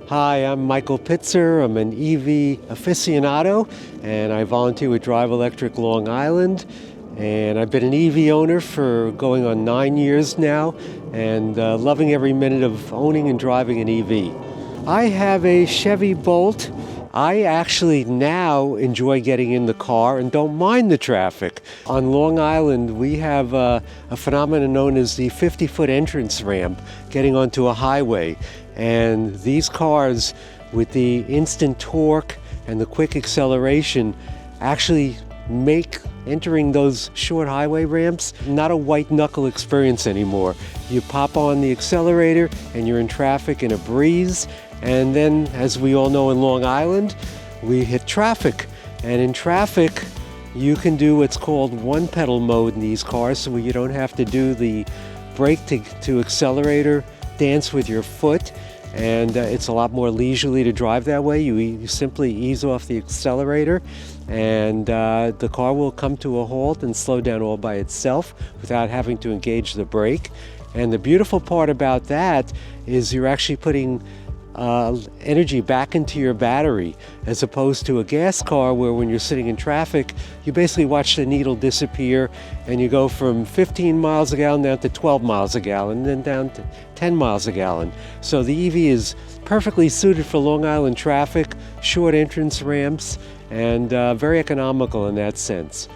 Hi, I'm Michael Pitzer. I'm an EV aficionado, and I volunteer with Drive Electric Long Island. And I've been an EV owner for going on 9 years now, and loving every minute of owning and driving an EV. I have a Chevy Bolt. I actually now enjoy getting in the car and don't mind the traffic. On Long Island, we have a phenomenon known as the 50-foot entrance ramp getting onto a highway. And these cars, with the instant torque and the quick acceleration, actually make entering those short highway ramps not a white knuckle experience anymore. You pop on the accelerator and you're in traffic in a breeze. And then, as we all know in Long Island, we hit traffic. And in traffic, you can do what's called one pedal mode in these cars, so you don't have to do the brake to accelerator dance with your foot. And it's a lot more leisurely to drive that way. You simply ease off the accelerator, and the car will come to a halt and slow down all by itself without having to engage the brake. And the beautiful part about that is you're actually putting energy back into your battery, as opposed to a gas car where when you're sitting in traffic, you basically watch the needle disappear and you go from 15 miles a gallon down to 12 miles a gallon, and then down to 10 miles a gallon. So the EV is perfectly suited for Long Island traffic, short entrance ramps, and very economical in that sense.